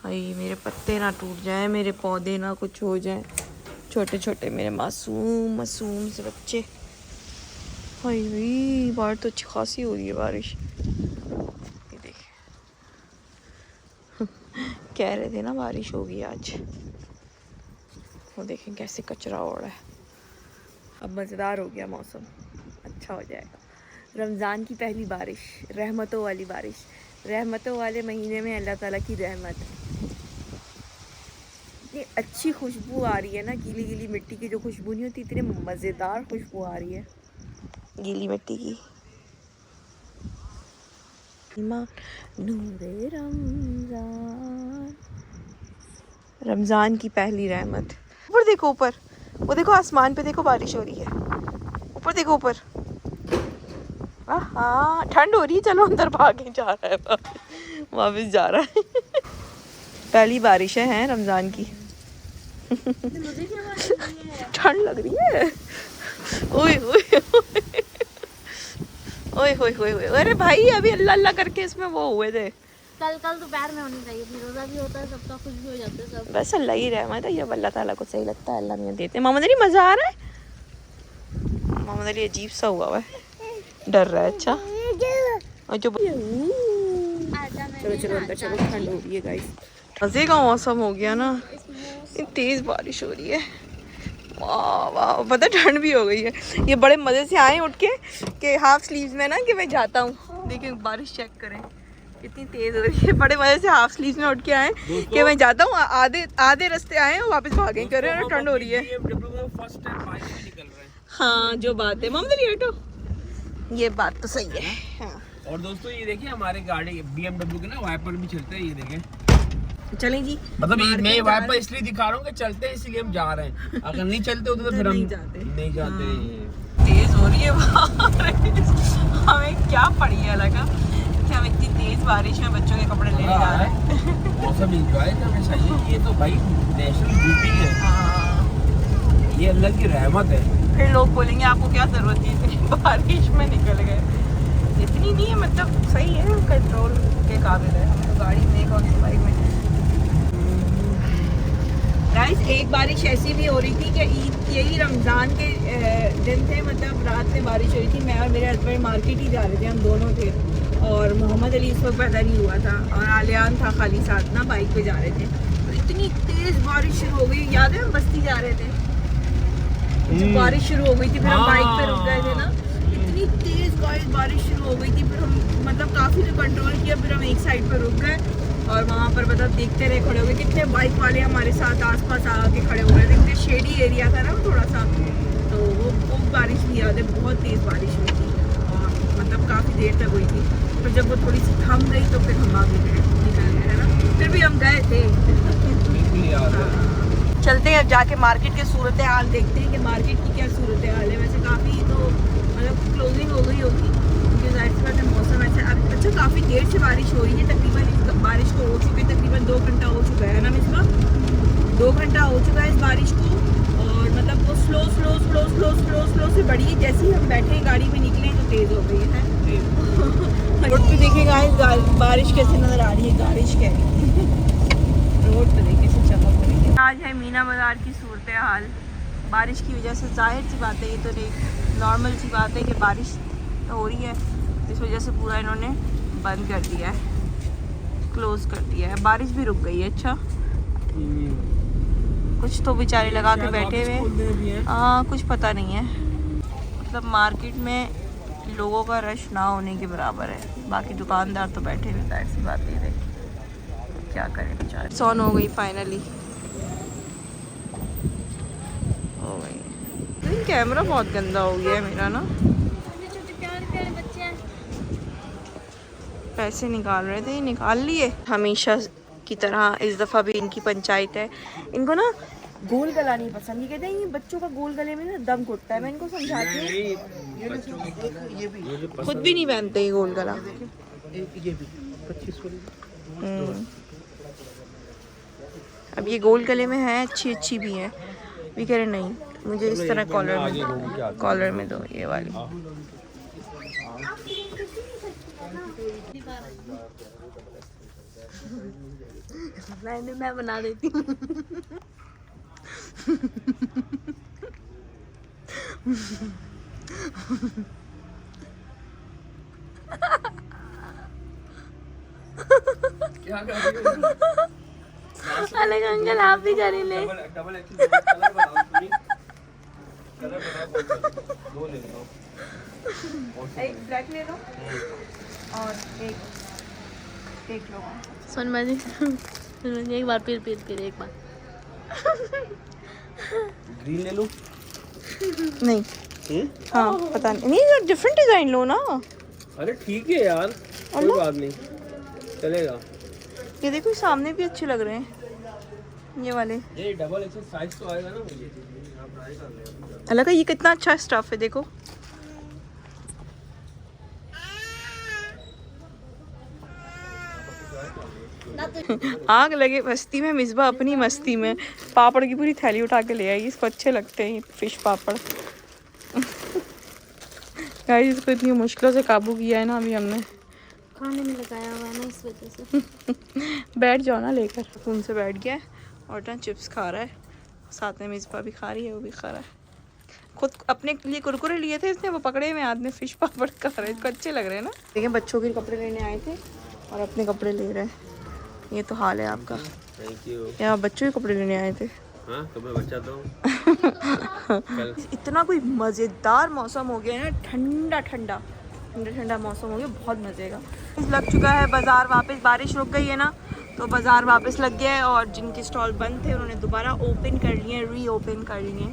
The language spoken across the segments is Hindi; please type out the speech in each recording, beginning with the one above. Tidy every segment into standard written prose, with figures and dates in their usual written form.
भाई मेरे पत्ते ना टूट जाए, मेरे पौधे ना कुछ हो जाए, छोटे छोटे मेरे मासूम मासूम से बच्चे। भाई भाई बाहर तो अच्छी खासी हो रही है बारिश। ये देख कह रहे थे ना बारिश होगी आज। वो देखें कैसे कचरा हो रहा है। अब मज़ेदार हो गया मौसम, अच्छा हो जाएगा। रमज़ान की पहली बारिश, रहमतों वाली बारिश। रहमतों वाले महीने में अल्लाह ताला की रहमत। इतनी अच्छी खुशबू आ रही है ना, गीली गीली मिट्टी की जो खुशबू नहीं होती, इतनी मज़ेदार खुशबू आ रही है गीली मिट्टी की। नूरे रमज़ान, रमज़ान की पहली रहमत। ऊपर देखो, ऊपर वो देखो, आसमान पे देखो बारिश हो रही है। ऊपर देखो ऊपर। हाँ ठंड हो रही है, चलो अंदर भागे। जा रहा है वापस जा रहा है। पहली बारिश है रमज़ान की। ठंड लग रही है। ओए ओए ओए ओए ओए ओए, अरे भाई अभी अल्लाह अल्लाह करके इसमें वो हुए थे। कल दोपहर में होनी चाहिए थी, रोजा भी होता है, सबका खुश भी हो जाते हैं सब। बस अल्लाह ही रहमत है, जब अल्लाह ताला को सही लगता है अल्लाह मियां देते हैं। मोहम्मद अली मज़ा आ रहा है? मोहम्मद अली अजीब सा हुआ है, डर रहा है। अच्छा और जो चलो चलो अंदर चलो, ठंड हो रही है गाइस। मज़े का मौसम हो गया ना, इतनी तेज़ बारिश हो रही है। वाह वाह, पता ठंड भी हो गई है। ये बड़े मज़े से आए उठ के हाफ स्लीव्स में ना कि मैं जाता हूँ। देखिए बारिश चेक करें कितनी तेज़ हो रही है। बड़े मज़े से हाफ स्लीव्स में उठ के आए कि मैं जाता हूँ। आधे रास्ते आए और वापस भागे कर रहे हैं, ठंड हो रही है। हाँ जो बात है मोहम्मद अली हटो, ये बात तो सही है। हाँ। और दोस्तों ये देखिए हमारे गाड़ी BMW के ना वाइपर भी चलते हैं, ये देखें। चलें जी, मतलब मैं वाइपर इसलिए दिखा रहा हूँ कि चलते हैं इसलिए हम जा रहे हैं। अगर नहीं चलते होते तो फिर हम नहीं जाते। तेज हो रही है बारिश, हमें क्या पड़ी है लगा कि हम इतनी तेज बारिश में बच्चों के कपड़े लेने जा रहे हैं। मौसम एंजॉय करना चाहिए, ये तो भाई नेशनल ब्यूटी है, ये अल्लाह की रहमत है। फिर लोग बोलेंगे आपको क्या जरूरत थी इतनी बारिश में निकल गए। इतनी नहीं है, मतलब सही है, कंट्रोल के काबिल है। हम तो गाड़ी में कौन सी बाइक में। गाइस एक बारिश ऐसी भी हो रही थी कि ईद यही रमज़ान के दिन थे, मतलब रात में बारिश हो रही थी। मैं और मेरे हस्बैंड मार्केट ही जा रहे थे, हम दोनों थे। और मोहम्मद अली इस वक्त पैदा नहीं हुआ था और आलियान था खाली साथ ना, बाइक पे जा रहे थे। तो इतनी तेज़ बारिश शुरू हो गई, याद है हम बस्ती जा रहे थे जब बारिश शुरू हो गई थी, फिर हम बाइक पे रुक गए थे ना। इतनी तेज़ बारिश शुरू हो गई थी, फिर हम मतलब काफ़ी कंट्रोल किया, फिर हम एक साइड पर रुक गए और वहाँ पर मतलब देखते रहे, खड़े हो गए। कितने बाइक वाले हमारे साथ आसपास आके खड़े हो गए थे, क्योंकि शेडी एरिया था ना थोड़ा सा। तो वो बारिश भी याद है, बहुत तेज़ बारिश हुई थी और मतलब काफ़ी देर तक हुई थी। फिर जब वो थोड़ी सी थम गई तो फिर हम आगे गए, निकल गए, है ना। फिर भी हम गए थे। चलते हैं अब जाके मार्केट के सूरत हाल देखते हैं कि मार्केट की क्या सूरत हाल है। वैसे काफ़ी तो मतलब क्लोजिंग हो गई होगी, क्योंकि जाहिर सी बात है मौसम ऐसा। अब अच्छा काफ़ी देर से बारिश हो रही है, तकरीबन बारिश को हो चुकी है, तकरीबन 2 घंटा हो चुका है ना मिसबा, 2 घंटा हो चुका है इस बारिश को। और मतलब वो slow slow slow slow slow slow से बढ़ी है। जैसे ही हम बैठे गाड़ी में निकले तो तेज़ हो गई है। रोड पे देखिएगा बारिश कैसे नज़र आ रही है, बारिश कह रही है। रोड पे देखिए कैसे चमक रही है। आज है मीना बाज़ार की सूरत हाल। बारिश की वजह से जाहिर सी बात है, ये तो नहीं नॉर्मल सी बात है कि बारिश तो हो रही है, इस वजह से पूरा इन्होंने बंद कर दिया है, क्लोज कर दिया है। बारिश भी रुक गई है। अच्छा कुछ तो बेचारे लगा के बैठे हुए, हाँ कुछ पता नहीं है। मतलब मार्केट में लोगों का रश ना होने के बराबर है, बाकी दुकानदार तो बैठे हुए, जाहिर सी बात है। क्या करें बेचारे। सॉन हो गई फाइनली, हो गई। लेकिन कैमरा बहुत गंदा हो गया है मेरा ना। छोटे प्यारे प्यारे बच्चे हैं, पैसे निकाल रहे थे, निकाल लिए। हमेशा की तरह इस दफ़ा भी इनकी पंचायत है। इनको ना गोल गला नहीं पसंद। ये कहते हैं ये बच्चों का गोल गले में ना दम घुटता है। मैं इनको समझाती हूँ, खुद भी नहीं पहनते ये गोल गला। अब ये गोल गले में है, अच्छी अच्छी भी है। भी कह रहे नहीं मुझे इस तरह कॉलर में दो, ये वाली। मैं बना देती हूँ। क्या कर रही हो? अलग अंकल आप भी कर ही ले। डबल एक्चुअली कलर बताओ पूरी। कलर बताओ, दो ले लो। एक ब्लैक ले लो और एक लो। सोनमा जी एक बार फिर एक बार। ग्रीन ले लो। नहीं हाँ पता नहीं डिफरेंट डिजाइन लो ना। अरे ठीक है यार, कोई बात नहीं, चलेगा। ये देखो सामने भी अच्छे लग रहे हैं ये वाले। ये डबल एक्सेल साइज तो आएगा ना मुझे, आप ट्राई कर लेना। अलग है, ये कितना अच्छा स्टफ है देखो। आग लगे मस्ती में, मिसबा अपनी मस्ती में पापड़ की पूरी थैली उठा के ले आई। इसको अच्छे लगते हैं फिश पापड़। गाइस इसको इतनी मुश्किलों से काबू किया है ना अभी हमने। खाने में लगाया हुआ है ना इस वजह से। बैठ जाओ ना लेकर। फोन से बैठ गया है और ना चिप्स खा रहा है, साथ में मिसबा भी खा रही है, वो भी खा रहा है। खुद अपने लिए कुरकुरे लिए थे इसने, वो पकड़े में हाथ में फिश पापड़ खा रहे हैं। इसको अच्छे लग रहे हैं ना। देखिए बच्चों के कपड़े लेने आए थे और अपने कपड़े ले रहे हैं। ये तो हाल है आपका। Thank you. यहाँ बच्चों के कपड़े लेने आए थे। हाँ तो मैं बच्चा तो इतना कोई मज़ेदार मौसम हो गया है ना, ठंडा ठंडा ठंडा ठंडा मौसम हो गया, बहुत मज़े का। लग चुका है बाज़ार वापस, बारिश रुक गई है ना तो बाज़ार वापस लग गया है और जिनके स्टॉल बंद थे उन्होंने दोबारा ओपन कर लिए, रीओपन कर लिए।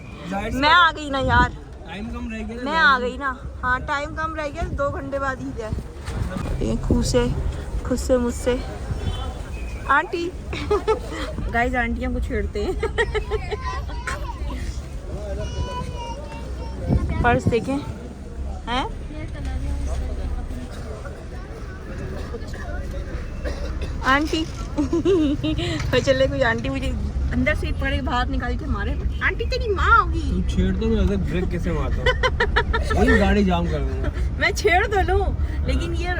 मैं आ गई ना यार, टाइम कम रह गया। मैं आ गई ना। हाँ टाइम कम रह गया, 2 घंटे बाद ही है। ये खुद से मुझसे आंटी गाइस आंटियों को छेड़ते हैं। पर्स देखें हैं। आंटी तो चले कोई आंटी मुझे अंदर से पकड़ बाहर निकाली थी, मारे आंटी तेरी माँ होगी। तू छेड़ दो, मैं उधर ब्रेक कैसे मारता हूँ? वही गाड़ी जाम कर दूंगा। मैं छेड़ तो लूं लेकिन ये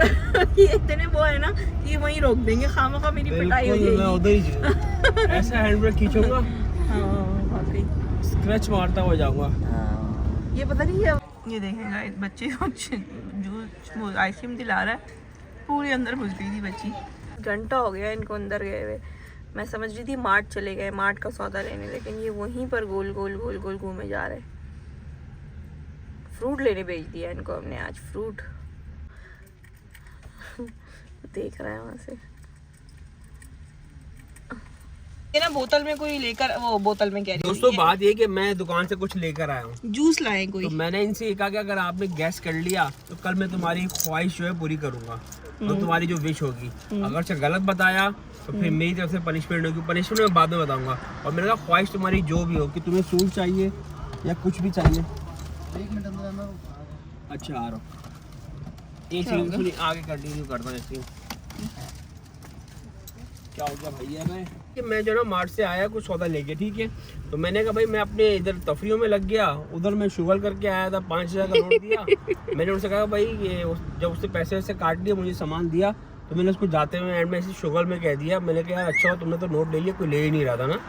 इतने वो है ना कि वहीं रोक देंगे, खामखा मेरी पिटाई हो बिल्कुल, मैं जाएगी। उधर ही ऐसा हैंड ब्रेक खींचूंगा, हाँ वाकई। स्क्रैच मारता हुआ जाऊंगा। ये पता नहीं ये देखें गाइस, बच्चे को जो आइसक्रीम दिला रहा है, पूरी अंदर घुस गई थी बच्ची। घंटा हो गया इनको अंदर गए हुए। मैं समझ रही थी मार्ट चले गए, मार्ट का सौदा लेने, लेकिन ये वहीं पर गोल गोल गोल गोल घूमे जा रहे। फ्रूट लेने भेज दिया इनको हमने आज, फ्रूट देख रहा है वहाँ से। ये ना बोतल में कोई लेकर, वो बोतल में क्या दोस्तों बात ये कि मैं दुकान से कुछ लेकर आया हूँ, जूस लाए कोई। तो मैंने इनसे ये कहा कि अगर आपने गैस कर लिया तो कल मैं तुम्हारी ख्वाहिश जो है पूरी करूंगा, तो तुम्हारी जो विश होगी। अगर से गलत बताया तो फिर मेरी तरफ से पनिशमेंट होगी। पनिशमेंट मैं बाद में बताऊंगा। और मैंने कहा ख्वाहिश तुम्हारी जो भी हो, कि तुम्हें सूट चाहिए या कुछ भी चाहिए। 1 मिनट अंदर। अच्छा आ रहा हूँ, एक सेकंड सुनिए, आगे कंटिन्यू करता हूँ। क्या हो गया भैया, मैं जो ना मार्ट से आया कुछ सौदा लेके, ठीक है। तो मैंने कहा भाई मैं अपने इधर तफरीयों में लग गया, उधर मैं शुगर करके आया था, 5000 का नोट दिया। मैंने उनसे कहा भाई ये जब उससे पैसे वैसे काट दिया, मुझे सामान दिया, तो मैंने उसको जाते हुए एंड में ऐसे शुगर में कह दिया। मैंने कहा यार अच्छा तुमने तो नोट ले लिया, कोई ले ही नहीं रहा था ना।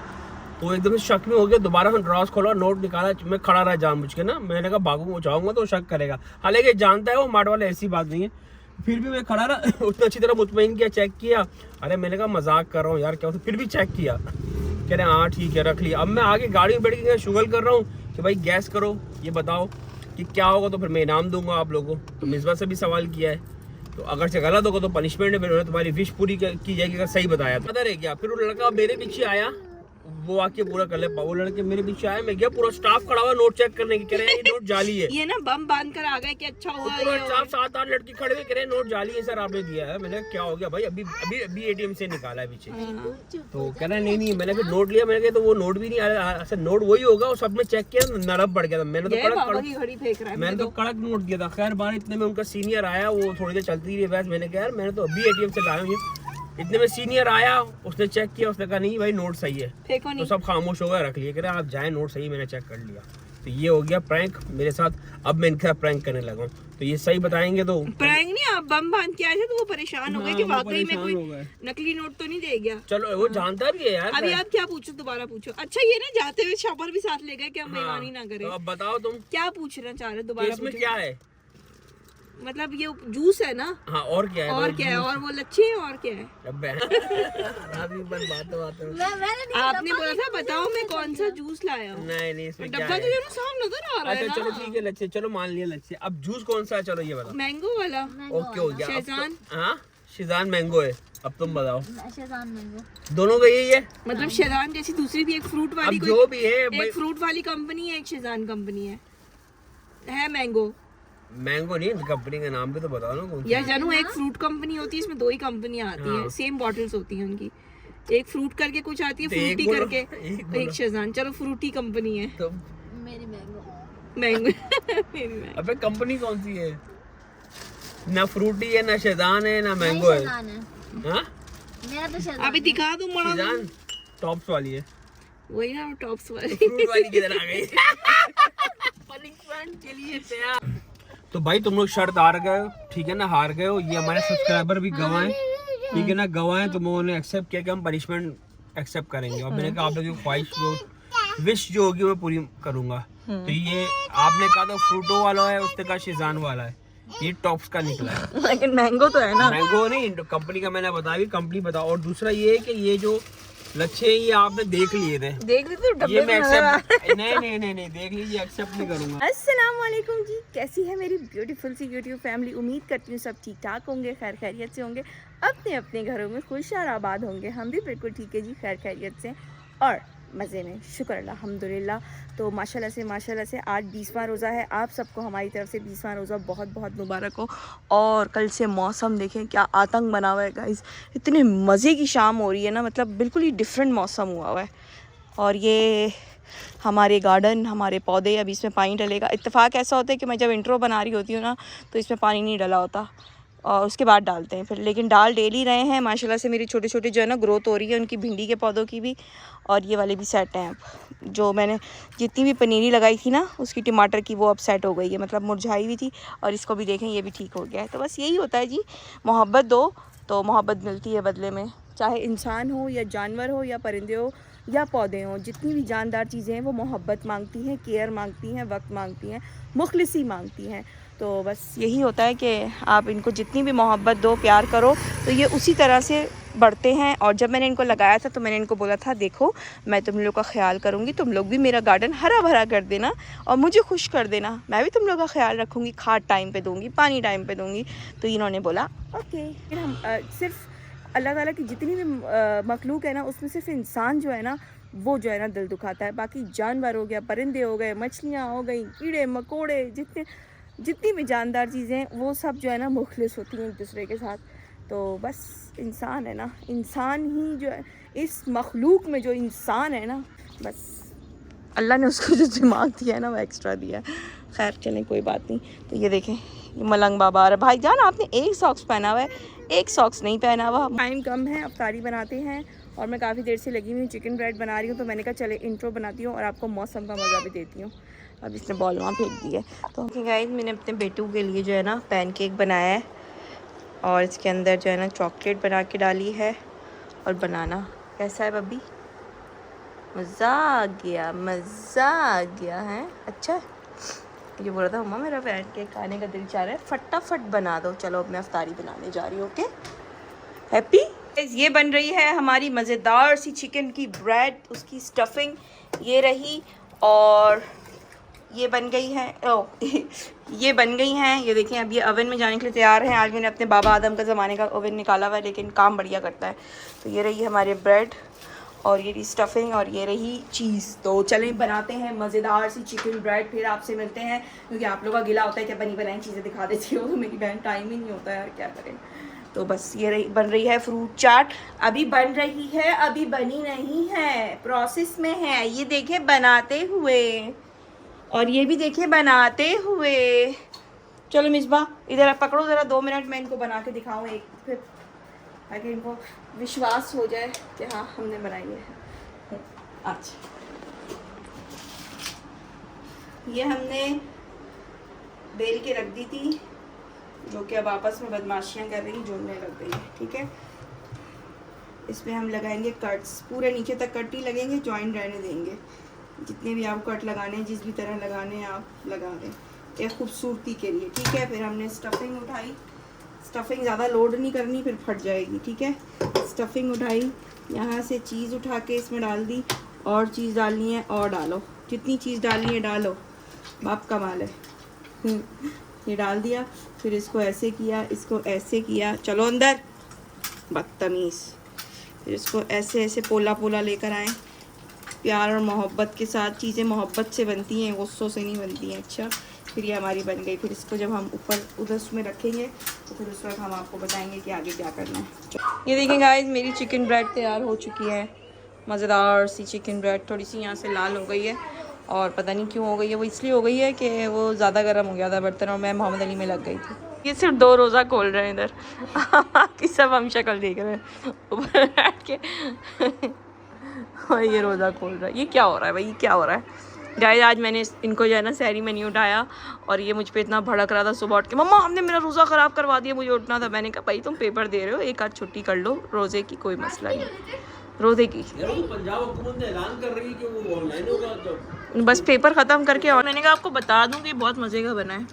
तो एकदम से शक में हो गया, दोबारा हम ड्रॉस खोला, नोट निकाला, मैं खड़ा रहा जानबूझ के ना। मैंने कहा भागू जाऊंगा तो शक करेगा, हालांकि जानता है वो मार्ट वाला, ऐसी बात नहीं है। फिर भी मैं खड़ा रहा, उतना अच्छी तरह मुतमईन किया, चेक किया। अरे मैंने कहा मजाक कर रहा हूँ यार, क्या होता, फिर भी चेक किया, कह रहे हाँ ठीक है रख लिया। अब मैं आगे गाड़ी में बैठ के शुगर कर रहा हूँ कि भाई गैस करो, ये बताओ कि क्या होगा, तो फिर मैं इनाम दूंगा आप लोगों को। तो मिसबा से भी सवाल किया है, तो अगर से गलत होगा तो पनिशमेंट है, फिर तुम्हारी विश पूरी की जाएगी अगर सही बताया। पता रह गया, फिर वो लड़का मेरे पीछे आया, वो आके पूरा कर ले। वो लड़के मेरे पीछे आए, मैं गया, पूरा स्टाफ खड़ा हुआ नोट चेक करने की, कह रहे हैं ये नोट जाली है। ये ना बम बांध कर आ गए कि अच्छा हुआ। पूरा स्टाफ 7-8 लड़की खड़े हुए कह रहे हैं नोट जाली है सर, आपने दिया है। मैंने क्या हो गया भाई, अभी एटीएम से निकाला है पीछे। तो कह रहा है नहीं मैंने फिर नोट लिया। मैंने कहा तो वो नोट भी नहीं आया, नोट वही होगा, और सब में चेक किया, नरम पड़ गया था। मैंने तो कड़क नोट दिया था। खैर बार इतने में उनका सीनियर आया, वो थोड़ी देर चलती रही बहस। मैंने कहा यार मैंने तो अभी एटीएम से लाया हूँ। इतने में सीनियर आया, उसने चेक किया, उसने कहा नहीं भाई नोट सही है, तो सब खामोश हो गए, रख लिए। कह रहे आप जाए, नोट सही, मैंने चेक कर लिया। तो ये हो गया प्रैंक मेरे साथ। अब मैं इनके साथ प्रैंक करने लगा हूँ, तो ये सही बताएंगे तो प्रैंक नहीं, आप बम बांध के आए थे तो वो परेशान हो गए कि हाँ, वो वाकई में परेशान कोई हो गए। नकली नोट तो नहीं दे गया। चलो वो जानता भी है यार। अभी आप क्या पूछो, दोबारा पूछो। अच्छा ये ना जाते हुए शॉपर भी साथ ले गए कि हम बेईमानी ना करें। तो अब बताओ तुम क्या पूछना चाह रहे हो, दोबारा इसमें पूछो। क्या है? मतलब ये जूस है ना, हाँ और क्या है? और क्या है, और वो लच्छी है, और क्या है? अबे अभी बस बातों मैंने नहीं आपने बोला था बताओ मैं कौन सा जूस लाया हूँ। नहीं इसमें क्या डब्बा है? तो जो ना साफ नजर आ रहा है अच्छा चलो ना। ठीक है लच्छे, चलो मान लिया लच्छे। अब जूस कौन सा है चलो ये बताओ। मैंगो वाला। ओके हो गया। अब तो- शेज़ान। हाँ शेज़ान मैंगो है। अब तुम बताओ शेज़ान मैंगो। दोनों का यही है? मतलब शेज़ान जैसी दूसरी भी एक फ्रूट वाली अब कोई जो भी है एक फ्रूट वाली कंपनी है, एक शेज़ान कंपनी है मैंगो। मैंगो नहीं, कंपनी का नाम भी तो बताओ ना कौन सा। या जानू एक फ्रूट कंपनी होती है, इसमें 2 ही कंपनियां आती हैं, सेम बॉटल्स होती हैं उनकी। एक फ्रूट करके कुछ आती है, तो एक फ्रूटी बोलो, करके, एक शेज़ान। चलो फ्रूटी कंपनी है तो मेरी मैंगो। मैंगो। मेरी मैंगो। अबे कंपनी कौन सी है? ना फ्रूटी है, ना शेज़ान है, ना मैंगो है। शेज़ान है हाँ मेरा तो शेज़ान। अभी दिखा दूं मड़ा। शेज़ान टॉप्स वाली है। वही ना टॉप्स वाली। फ्रूट वाली किधर आ गई? पनिशमेंट के लिए तैयार। तो भाई तुम लोग शर्त हार गए हो, ठीक है ना, हार गए हो। ये हमारे सब्सक्राइबर भी गवाह हैं, ठीक है ना, गवाह हैं। तो उन्होंने एक्सेप्ट किया कि हम पनिशमेंट एक्सेप्ट करेंगे। और मैंने कहा आप लोगों की ख्वाहिश जो विश जो होगी मैं पूरी करूंगा। तो ये आपने कहा तो फ्रूटो वाला है, उसने कहा शेज़ान वाला है, ये टॉप्स का निकला है। लेकिन मैंगो तो है ना। मैंगो नहीं, कंपनी का मैंने बताया, कंपनी बताओ। और दूसरा ये है कि ये जो लच्छे ये आपने देख लिए थे, देख ली तो ये डब्बे मैं में नजर आ रहा है। नहीं देख लीजिए, एक्सेप्ट नहीं करूंगा। अस्सलाम वालेकुम जी, कैसी है मेरी ब्यूटीफुल सी यूट्यूब फैमिली। उम्मीद करती हूँ सब ठीक ठाक होंगे, खैर खैरियत से होंगे, अपने अपने घरों में खुश और आबाद होंगे। हम भी बिल्कुल ठीक है जी, खैर खैरियत से और मज़े में, शुक्र अल्हम्दुलिल्लाह। तो माशाल्लाह से आज 20वां रोज़ा है। आप सबको हमारी तरफ से 20वां रोज़ा बहुत बहुत मुबारक हो। और कल से मौसम देखें क्या आतंक बना हुआ है गाइस, इतने मज़े की शाम हो रही है ना, मतलब बिल्कुल ही डिफरेंट मौसम हुआ हुआ है। और ये हमारे गार्डन, हमारे पौधे, अभी इसमें पानी डलेगा। इत्तेफाक ऐसा होता है कि मैं जब इंट्रो बना रही होती हूँ ना तो इसमें पानी नहीं डला होता और उसके बाद डालते हैं फिर, लेकिन डाल डेली रहे हैं। माशाल्लाह से मेरी छोटे छोटे जो है ना ग्रोथ हो रही है उनकी, भिंडी के पौधों की भी, और ये वाले भी सेट हैं। अब जो मैंने जितनी भी पनीरी लगाई थी ना उसकी टमाटर की, वो अब सेट हो गई है, मतलब मुरझाई हुई थी। और इसको भी देखें ये भी ठीक हो गया है। तो बस यही होता है जी, मोहब्बत दो तो मोहब्बत मिलती है बदले में। चाहे इंसान हो या जानवर हो या परिंदे हो या पौधे हों, जितनी भी जानदार चीज़ें हैं वो मोहब्बत मांगती हैं, केयर मांगती हैं, वक्त मांगती हैं, मुखलिसी मांगती हैं। तो बस यही होता है कि आप इनको जितनी भी मोहब्बत दो, प्यार करो, तो ये उसी तरह से बढ़ते हैं। और जब मैंने इनको लगाया था तो मैंने इनको बोला था देखो मैं तुम लोग का ख्याल करूँगी, तुम लोग भी मेरा गार्डन हरा भरा कर देना और मुझे खुश कर देना, मैं भी तुम लोग का ख्याल रखूँगी, खाद टाइम पे दूँगी, पानी टाइम पे दूँगी। तो इन्होंने बोला ओके। फिर हम सिर्फ अल्लाह ताला की जितनी भी मखलूक है ना उसमें सिर्फ इंसान जो है ना वो जो है ना दिल दुखाता है। बाकी जानवर हो गया, परिंदे हो गए, मछलियाँ हो गई, कीड़े मकोड़े, जितनी भी जानदार चीज़ें हैं वो सब जो है ना मुखलिस होती हैं एक दूसरे के साथ। तो बस इंसान है ना, इंसान ही जो है इस मखलूक में, जो इंसान है ना, बस अल्लाह ने उसको जो दिमाग दिया है ना वो एक्स्ट्रा दिया है। खैर चलें कोई बात नहीं। तो ये देखें ये मलंग बाबा आ रहा है। भाईजान आपने एक सॉक्स पहना हुआ है, एक सॉक्स नहीं पहना हुआ। टाइम कम है, अफ्तारी बनाते हैं और मैं काफ़ी देर से लगी हुई हूँ, चिकन ब्रेड बना रही हूँ। तो मैंने कहा चले इंट्रो बनाती हूँ और आपको मौसम का मज़ा भी देती हूँ। अब इसने बॉल वहाँ फेंक दी है। तो गाइस मैंने अपने बेटू के लिए जो है ना पैनकेक बनाया है और इसके अंदर जो है ना चॉकलेट बना के डाली है और बनाना। कैसा है बब्बी? मज़ा आ गया, मज़ा आ गया है। अच्छा है। ये बोल रहा था मम्मा मेरा पैनकेक खाने का दिल चाह रहा है, फटाफट बना दो। चलो अब मैं अफ्तारी बनाने जा रही हूँ। Okay happy. ये बन रही है हमारी मज़ेदार सी चिकन की ब्रेड, उसकी स्टफिंग ये रही, और ये बन गई है ये बन गई हैं। ये देखें अब ये ओवन में जाने के लिए तैयार हैं। आज मैंने अपने बाबा आदम का ज़माने का ओवन निकाला हुआ है लेकिन काम बढ़िया करता है। तो ये रही हमारे ब्रेड और ये रही स्टफिंग और ये रही चीज़। तो चलें बनाते हैं मज़ेदार सी चिकन ब्रेड, फिर आपसे मिलते हैं। क्योंकि आप लोगों का गिला होता है कि बनी बनाई चीज़ें दिखा देती हो, तो मेरी बहन टाइम ही नहीं होता है, क्या करें। तो बस ये रही बन रही है फ्रूट चाट, अभी बन रही है, अभी बनी नहीं है, प्रोसेस में है। ये देखे बनाते हुए और ये भी देखिए बनाते हुए। चलो मिसबा इधर पकड़ो ज़रा 2 मिनट, मैं इनको बना के दिखाऊँ एक, फिर ताकि इनको विश्वास हो जाए कि हाँ हमने बनाई है। अच्छा ये हमने बेल के रख दी थी, जो कि अब आपस में बदमाशियाँ कर रही, जोड़ने लग गई है। ठीक है, इसमें हम लगाएंगे कट्स, पूरे नीचे तक कट ही लगेंगे, जॉइंट रहने देंगे। जितने भी आप कट लगाने हैं, जिस भी तरह लगाने हैं आप लगा दें, एक खूबसूरती के लिए। ठीक है, फिर हमने स्टफिंग उठाई, स्टफिंग ज़्यादा लोड नहीं करनी, फिर फट जाएगी। ठीक है, स्टफिंग उठाई, यहाँ से चीज़ उठा के इसमें डाल दी, और चीज़ डालनी है और डालो, जितनी चीज़ डालनी है डालो, बाप का माल है। ये डाल दिया, फिर इसको ऐसे किया, इसको ऐसे किया, चलो अंदर बदतमीज़। फिर इसको ऐसे ऐसे पोला पोला लेकर आए, प्यार और मोहब्बत के साथ। चीज़ें मोहब्बत से बनती हैं, गुस्सों से नहीं बनती हैं। अच्छा, फिर ये हमारी बन गई। फिर इसको जब हम ऊपर उधर उसमें रखेंगे तो फिर उस वक्त हम आपको बताएंगे कि आगे क्या करना है। ये देखें गाइस, मेरी चिकन ब्रेड तैयार हो चुकी है, मज़ेदार सी चिकन ब्रेड। थोड़ी सी यहाँ से लाल हो गई है, और पता नहीं क्यों हो गई है, वो इसलिए हो गई है कि वो ज़्यादा गर्म हो गया था बर्तन, और मैं मोहम्मद अली में लग गई थी। ये सिर्फ 2 रोज़ा खोल रहे हैं इधर कि सब हम शक्ल देख रहे हैं ऊपर बैठ के। और ये रोज़ा खोल रहा है। ये क्या हो रहा है भाई, ये क्या हो रहा है गाइस? आज मैंने इनको जो है ना सहरी में नहीं उठाया, और ये मुझ पे इतना भड़क रहा था सुबह उठ के, मम्मा हमने मेरा रोज़ा ख़राब करवा दिया, मुझे उठना था। मैंने कहा भाई तुम पेपर दे रहे हो, एक आध छुट्टी कर लो रोज़े की, कोई मसला नहीं, रोज़े की। पंजाब हुकूमत ने ऐलान कर रही है कि वो ऑनलाइन होगा, तो बस पेपर ख़त्म करके। और मैंने कहा आपको बता दूँ कि बहुत मज़े का बना है।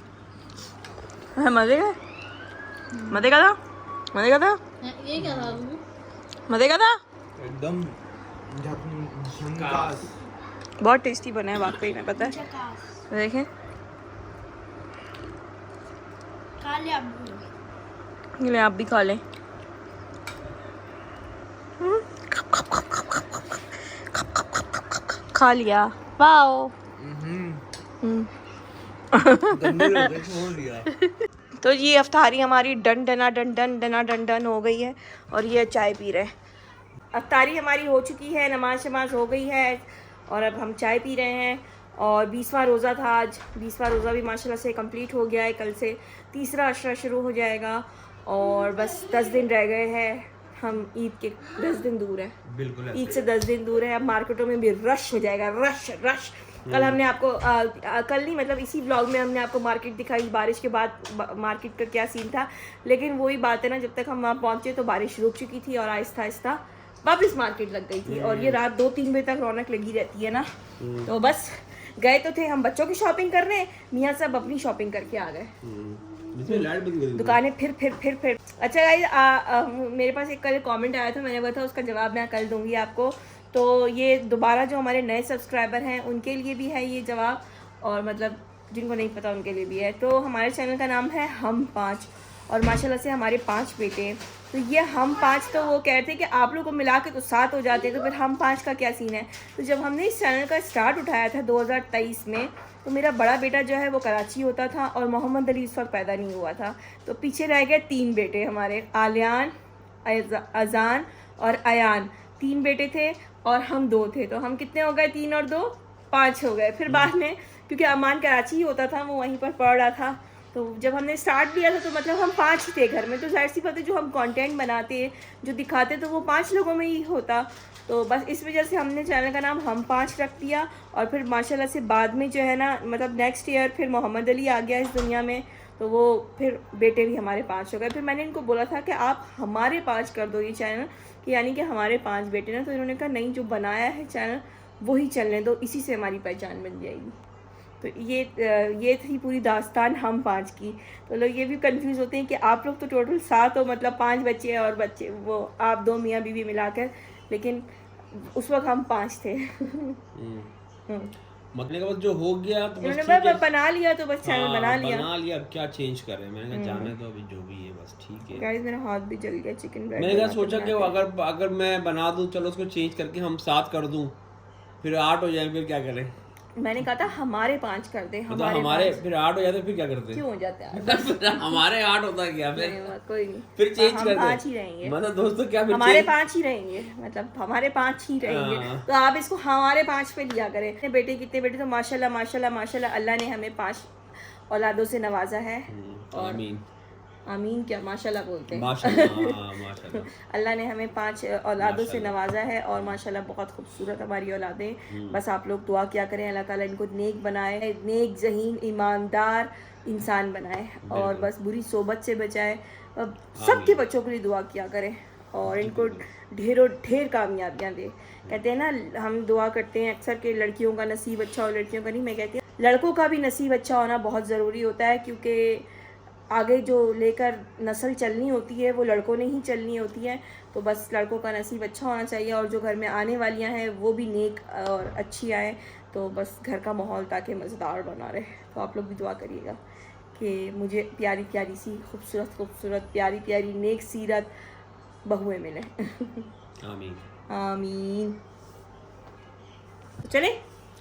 मज़े का, मज़े का था, मज़े का था, ये क्या था? मज़े का था, एकदम बहुत टेस्टी बना है वाकई में, पता है। देखें, खा लिया ले आप भी खा लें। खा लिया, वाओ। तो ये अफ्तारी हमारी डन डन हो गई है, और ये चाय पी रहे हैं। अफ्तारी हमारी हो चुकी है, नमाज शमाज हो गई है, और अब हम चाय पी रहे हैं। और 20वां रोज़ा था आज, 20वां रोज़ा भी माशाल्लाह से कंप्लीट हो गया है। कल से तीसरा अशरा शुरू हो जाएगा, और बस 10 दिन रह गए हैं। हम ईद के 10 दिन दूर है, बिल्कुल ईद से 10 दिन दूर है। अब मार्केटों में भी रश हो जाएगा, रश रश। कल हमने आपको कल नहीं मतलब इसी व्लॉग में हमने आपको मार्केट दिखाई, बारिश के बाद मार्केट का क्या सीन था। लेकिन वही बात है ना, जब तक हम वहाँ पहुँचे तो बारिश रुक चुकी थी, और आहिस्ता आहिस्ता वापस मार्केट लग गई थी। और ये रात 2-3 बजे तक रौनक लगी रहती है ना। तो बस गए तो थे हम बच्चों की शॉपिंग करने, मियाँ सब अपनी शॉपिंग करके आ गए। दुकानें फिर। अच्छा गाइस, मेरे पास एक कल कमेंट आया था, मैंने बोला था उसका जवाब मैं कल दूंगी आपको। तो ये दोबारा जो हमारे नए सब्सक्राइबर हैं उनके लिए भी है ये जवाब, और मतलब जिनको नहीं पता उनके लिए भी है। तो हमारे चैनल का नाम है हम 5, और माशाल्लाह से हमारे 5 बेटे हैं। तो ये हम 5, तो वो कहते हैं कि आप लोग को मिला के तो 7 हो जाते हैं, तो फिर हम 5 का क्या सीन है। तो जब हमने इस चैनल का स्टार्ट उठाया था 2023 में, तो मेरा बड़ा बेटा जो है वो कराची होता था, और मोहम्मद अली इस वक्त पैदा नहीं हुआ था। तो पीछे रह गए 3 बेटे हमारे, आलियान, अजान और अयान। 3 बेटे थे और हम 2 थे। तो हम कितने हो गए? 3 और 2 5 हो गए। फिर बाद में क्योंकि अमान कराची ही होता था, वो वहीं पर पढ़ रहा था, तो जब हमने स्टार्ट किया था तो मतलब हम 5 ही थे घर में। तो जाहिर सी बात है जो हम कंटेंट बनाते जो दिखाते तो वो 5 लोगों में ही होता। तो बस इस वजह से हमने चैनल का नाम हम 5 रख दिया। और फिर माशाल्लाह से बाद में जो है ना, मतलब नेक्स्ट ईयर फिर मोहम्मद अली आ गया इस दुनिया में, तो वो फिर बेटे भी हमारे 5 हो गए। फिर मैंने इनको बोला था कि आप हमारे 5 कर दो ये चैनल, कि यानी कि हमारे 5 बेटे ना। तो इन्होंने कहा नहीं, जो बनाया है चैनल वही चलने दो, इसी से हमारी पहचान बन जाएगी। तो ये थी पूरी दास्तान हम 5 की। तो लोग ये भी कंफ्यूज होते हैं कि आप लोग तो टोटल 7 हो, मतलब 5 बच्चे और बच्चे वो आप 2 मियाँ बीवी मिलाकर, लेकिन उस वक्त हम 5 थे। मतलब का बस जो हो गया तो बस बना लिया, तो बस चैनल बना लिया। अब क्या चेंज कर रहे हैं, मैंने कहा जाने दो अभी जो भी है बस ठीक है। गाइस मेरा हाथ भी जल गया चिकन ब्रेड। मैंने कहा सोचा कि अगर मैं बना दूं, चलो उसको चेंज करके हम 7 कर दूं, फिर 8 हो जाए, फिर क्या करें। मैंने कहा था हमारे 5 कर दे, हमारे फिर 8 हो जाते, फिर क्या करते, क्यों हो जाते हैं हमारे 8 होता क्या, फिर कोई नहीं, फिर चेंज कर दे, 5 ही रहेंगे। मतलब दोस्तों क्या हमारे 5 ही रहेंगे, मतलब हमारे 5 ही रहेंगे। तो आप इसको हमारे 5 पे लिया करें। कितने बेटे तो माशाल्लाह अल्लाह ने हमें 5 औलादों से नवाजा है। आमीन क्या माशाल्लाह बोलते हैं। माशाल्लाह अल्लाह ने हमें 5 औलादों से नवाजा है और माशाल्लाह बहुत खूबसूरत हमारी औलादें। बस आप लोग दुआ क्या करें, अल्लाह ताला इनको नेक बनाए, नेक जहीन ईमानदार इंसान बनाए और बस बुरी सोबत से बचाए। सबके बच्चों के लिए दुआ किया करें और इनको ढेरों ढेर कामयाबियाँ दे। कहते हैं ना, हम दुआ करते हैं अक्सर कि लड़कियों का नसीब अच्छा हो, लड़कियों का नहीं। मैं कहती हूँ लड़कों का भी नसीब अच्छा होना बहुत ज़रूरी होता है, क्योंकि आगे जो लेकर नस्ल चलनी होती है वो लड़कों ने ही चलनी होती है। तो बस लड़कों का नसीब अच्छा होना चाहिए और जो घर में आने वालियां हैं वो भी नेक और अच्छी आए, तो बस घर का माहौल ताकि मज़ेदार बना रहे। तो आप लोग भी दुआ करिएगा कि मुझे प्यारी प्यारी सी खूबसूरत खूबसूरत प्यारी प्यारी नेक सीरत बहुएं मिलें। आमीन आमीन। तो चले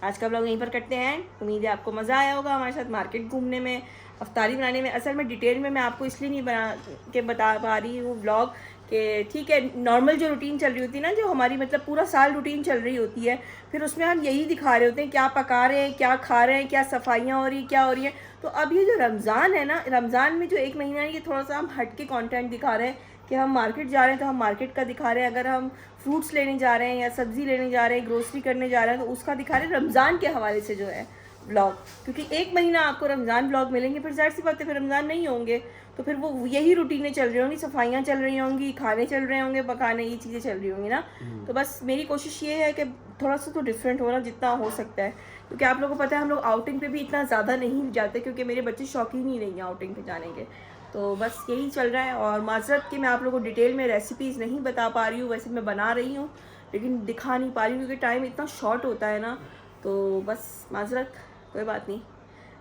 आज का ब्लॉग यहीं पर करते हैं। उम्मीद है आपको मज़ा आया होगा हमारे साथ मार्केट घूमने में, अफ्तारी बनाने में। असल में डिटेल में मैं आपको इसलिए नहीं बता पा रही हूँ व्लॉग कि ठीक है, नॉर्मल जो रूटीन चल रही होती है ना, जो हमारी मतलब पूरा साल रूटीन चल रही होती है, फिर उसमें हम यही दिखा रहे होते हैं क्या पका रहे हैं, क्या खा रहे हैं, क्या सफाइयाँ हो रही क्या हो रही है। तो अब ये जो रमज़ान है ना, रमज़ान में जो 1 महीना है, ये थोड़ा सा हम हट के कॉन्टेंट दिखा रहे हैं कि हम मार्केट जा रहे हैं तो हम मार्केट का दिखा रहे हैं, अगर हम फ्रूट्स लेने जा रहे हैं या सब्ज़ी लेने जा रहे हैं, ग्रोसरी करने जा रहे हैं, तो उसका दिखा रहे हैं रमज़ान के हवाले से जो है ब्लॉग। क्योंकि 1 महीना आपको रमज़ान ब्लॉग मिलेंगे, फिर ज़ाहिर सी बात है फिर रमज़ान नहीं होंगे, तो फिर वो यही रूटीनें चल रही होंगी, सफाइयाँ चल रही होंगी, खाने चल रहे होंगे, पकाने, ये चीज़ें चल रही होंगी ना। तो बस मेरी कोशिश ये है कि थोड़ा सा तो डिफरेंट होना जितना हो सकता है, क्योंकि आप लोगों को पता है हम लोग आउटिंग पे भी इतना ज़्यादा नहीं जाते, क्योंकि मेरे बच्चे शौकीन ही नहीं है आउटिंग पे जाने के। तो बस यही चल रहा है और माज़रत कि मैं आप लोगों को डिटेल में रेसिपीज़ नहीं बता पा रही हूँ। वैसे मैं बना रही हूँ लेकिन दिखा नहीं पा रही हूँ क्योंकि टाइम इतना शॉर्ट होता है ना। तो बस माज़रत, कोई बात नहीं,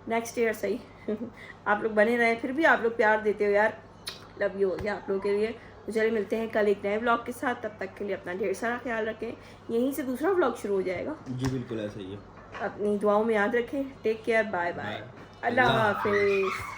नेक्स्ट ईयर सही। आप लोग बने रहें, फिर भी आप लोग प्यार देते हो यार, लव यू हो गया आप लोगों के लिए। तो चलिए मिलते हैं कल एक नए व्लॉग के साथ, तब तक के लिए अपना ढेर सारा ख्याल रखें। यहीं से दूसरा व्लॉग शुरू हो जाएगा। जी बिल्कुल ऐसा ही है। अपनी दुआओं में याद रखें। टेक केयर, बाय बाय, अल्लाह हाफिज़।